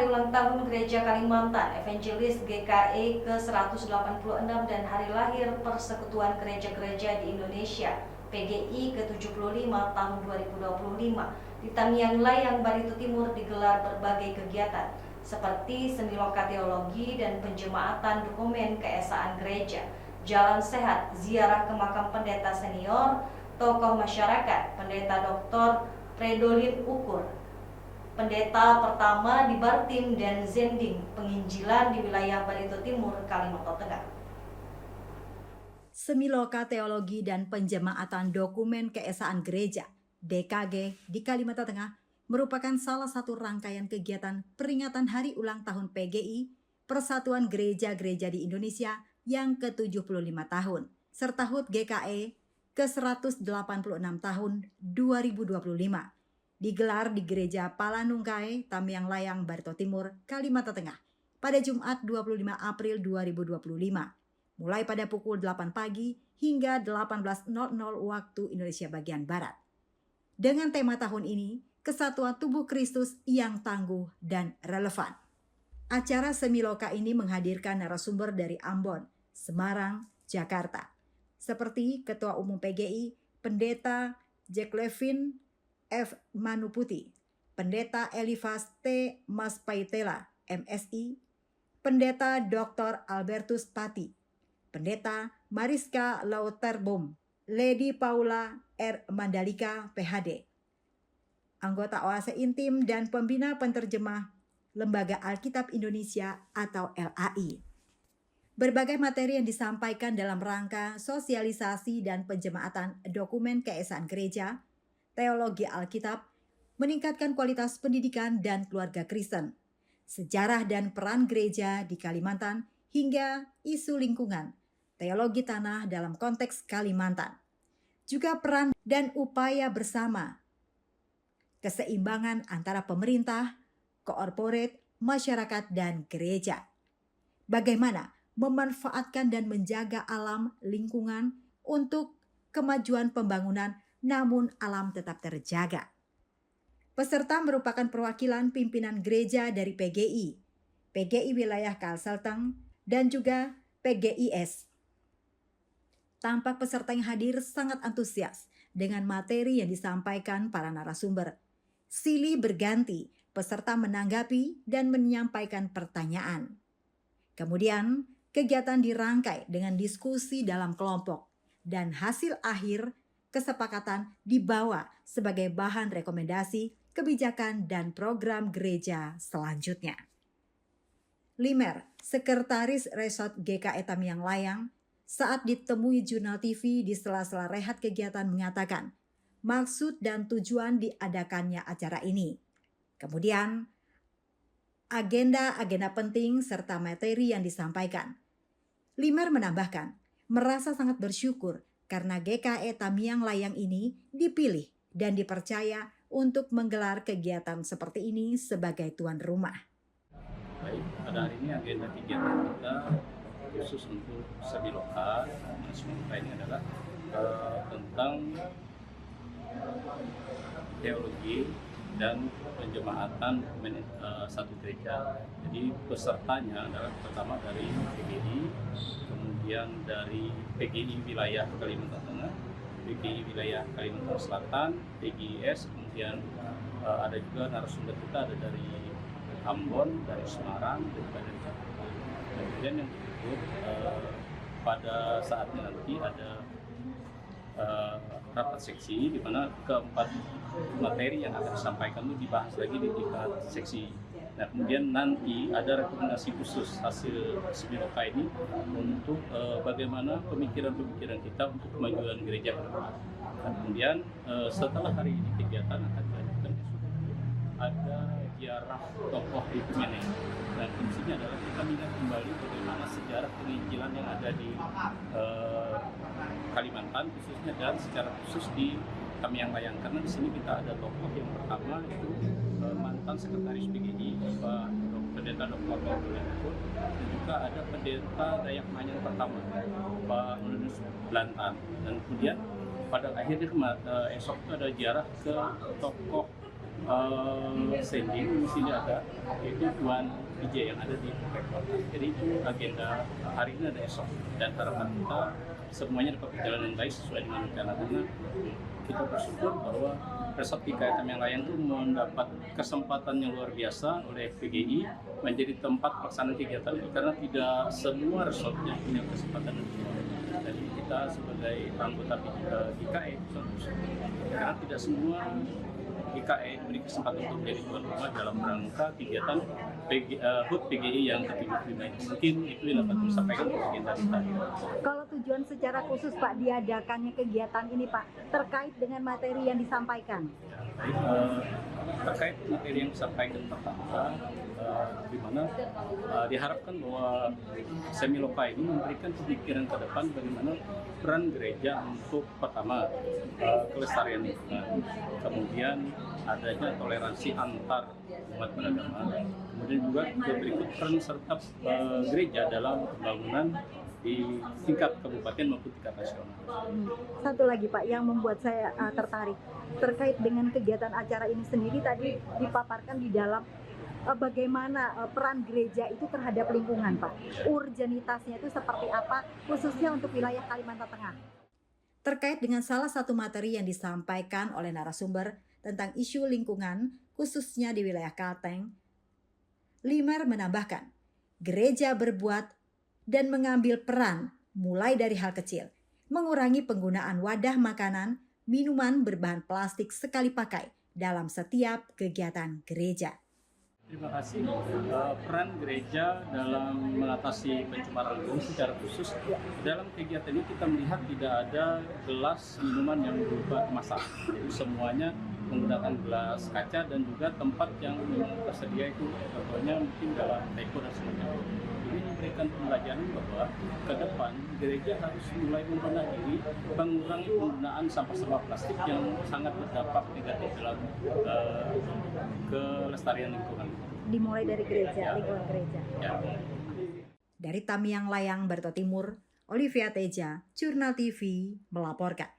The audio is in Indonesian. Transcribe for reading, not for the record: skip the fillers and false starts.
hari ulang tahun Gereja Kalimantan Evangelis GKE ke-186 dan hari lahir Persekutuan Gereja-Gereja di Indonesia PGI ke-75 tahun 2025 di Tamiang Layang, Barito Timur digelar berbagai kegiatan seperti seni loka teologi dan penjemaatan dokumen keesaan gereja, jalan sehat, ziarah ke makam pendeta senior, tokoh masyarakat, pendeta Dr. Fredolin Ukur, pendeta pertama di Bartim dan Zending, penginjilan di wilayah Barito Timur, Kalimantan Tengah. Semi loka teologi dan penjemaatan dokumen keesaan gereja DKG di Kalimantan Tengah merupakan salah satu rangkaian kegiatan peringatan hari ulang tahun PGI Persatuan Gereja-Gereja di Indonesia yang ke-75 tahun serta HUT GKE ke-186 tahun 2025 digelar di Gereja Palanungkai, Tamiang Layang, Barito Timur, Kalimantan Tengah pada Jumat 25 April 2025, mulai pada pukul 8 pagi hingga 18.00 waktu Indonesia bagian Barat. Dengan tema tahun ini, Kesatuan Tubuh Kristus yang Tangguh dan Relevan. Acara semiloka ini menghadirkan narasumber dari Ambon, Semarang, Jakarta, seperti Ketua Umum PGI, Pendeta Jack Levin F. Manuputi, Pendeta Elifas T. Maspaitela, MSI, Pendeta Dr. Albertus Pati, Pendeta Mariska Lauterbom, Lady Paula R. Mandalika, PhD, anggota Oase Intim dan pembina penterjemah Lembaga Alkitab Indonesia atau LAI. Berbagai materi yang disampaikan dalam rangka sosialisasi dan penjemaatan dokumen keesaan gereja, teologi Alkitab, meningkatkan kualitas pendidikan dan keluarga Kristen, sejarah dan peran gereja di Kalimantan, hingga isu lingkungan, teologi tanah dalam konteks Kalimantan. Juga peran dan upaya bersama, keseimbangan antara pemerintah, korporat, masyarakat, dan gereja. Bagaimana memanfaatkan dan menjaga alam lingkungan untuk kemajuan pembangunan, namun alam tetap terjaga. Peserta merupakan perwakilan pimpinan gereja dari PGI, PGI Wilayah Kalselteng, dan juga PGIS. Tampak peserta yang hadir sangat antusias dengan materi yang disampaikan para narasumber. Silih berganti, peserta menanggapi dan menyampaikan pertanyaan. Kemudian, kegiatan dirangkai dengan diskusi dalam kelompok, dan hasil akhir kesepakatan dibawa sebagai bahan rekomendasi, kebijakan, dan program gereja selanjutnya. Limer, Sekretaris Resort GKE Tamiang Layang, saat ditemui Jurnal TV di sela-sela rehat kegiatan mengatakan, maksud dan tujuan diadakannya acara ini. Kemudian, agenda-agenda penting serta materi yang disampaikan. Limer menambahkan, merasa sangat bersyukur karena GKE Tamiang Layang ini dipilih dan dipercaya untuk menggelar kegiatan seperti ini sebagai tuan rumah. Baik, pada hari ini agenda kegiatan kita khusus untuk semiloka. Semiloka ini adalah tentang teologi dan penjemaatan dokumen satu gereja. Jadi pesertanya adalah pertama dari PGI, kemudian dari PGI Wilayah Kalimantan Tengah, PGI Wilayah Kalimantan Selatan, PGIS, kemudian ada juga narasumber kita ada dari Ambon, dari Semarang, dan juga dari Jakarta. Dan kemudian yang berikut pada saatnya nanti ada rapat seksi di mana keempat materi yang akan disampaikan itu dibahas lagi di tingkat seksi. Nah, kemudian nanti ada rekomendasi khusus hasil semiloka ini untuk bagaimana pemikiran-pemikiran kita untuk kemajuan gereja ke depan. Nah, kemudian setelah hari ini kegiatan akan dilanjutkan ada ziarah tokoh ekumenik. Dan fungsinya adalah kita mengingat kembali bagaimana sejarah penginjilan yang ada di Kalimantan khususnya, dan secara khusus di Tamiang Layang, karena di sini kita ada tokoh yang pertama itu mantan sekretaris PGI Pak Pendeta Dr. Fredolin Ukur, dan juga ada pendeta Dayak Manyang pertama Pak Nunus Blantan. Dan kemudian pada akhirnya esok itu ada ziarah ke tokoh sending di sini ada, yaitu Tuan PJ yang ada di Prefektur. Jadi itu agenda hari ini ada esok, dan harapan kita semuanya dapat berjalan dengan baik sesuai dengan rencana, karena kita bersyukur bahwa resort IKTM yang lain itu mendapat kesempatan yang luar biasa oleh PGI menjadi tempat pelaksanaan kegiatan ini, karena tidak semua resortnya punya kesempatan itu. Jadi kita sebagai anggota IKE karena tidak semua IKE diberi kesempatan untuk menjadi tuan rumah dalam rangka kegiatan HUT PGI yang ke-75 ini. Mungkin itu yang dapat disampaikan untuk kegiatan kita. Kalau tujuan secara khusus Pak diadakannya kegiatan ini Pak, terkait dengan materi yang disampaikan? Terkait materi yang disampaikan pertama, di mana diharapkan bahwa Semiloka ini memberikan pemikiran ke depan bagaimana peran gereja untuk pertama kelestarian lingkungan, kemudian adanya toleransi antar umat beragama, kemudian juga berikut peran serta gereja dalam pembangunan di tingkat kabupaten maupun tingkat nasional. Satu lagi Pak yang membuat saya tertarik terkait dengan kegiatan acara ini sendiri, tadi dipaparkan di dalam bagaimana peran gereja itu terhadap lingkungan Pak. Urgenitasnya itu seperti apa khususnya untuk wilayah Kalimantan Tengah. Terkait dengan salah satu materi yang disampaikan oleh narasumber tentang isu lingkungan khususnya di wilayah Kalteng, Limer menambahkan, gereja berbuat dan mengambil peran mulai dari hal kecil, mengurangi penggunaan wadah makanan, minuman berbahan plastik sekali pakai dalam setiap kegiatan gereja. Terima kasih. Peran gereja dalam mengatasi pencemaran lingkungan secara khusus dalam kegiatan ini kita melihat tidak ada gelas minuman yang berubah kemasan. Jadi semuanya menggunakan gelas kaca dan juga tempat yang memang tersedia itu contohnya mungkin dalam teko dan sebagainya. Ini memberikan pembelajaran bahwa ke depan gereja harus mulai membenahi diri mengurangi penggunaan sampah-sampah plastik yang sangat berdampak negatif dalam kelestarian lingkungan. Dimulai dari gereja, lingkungan gereja. Ya. Dari Tamiang Layang, Barto Timur, Olivia Teja, Jurnal TV melaporkan.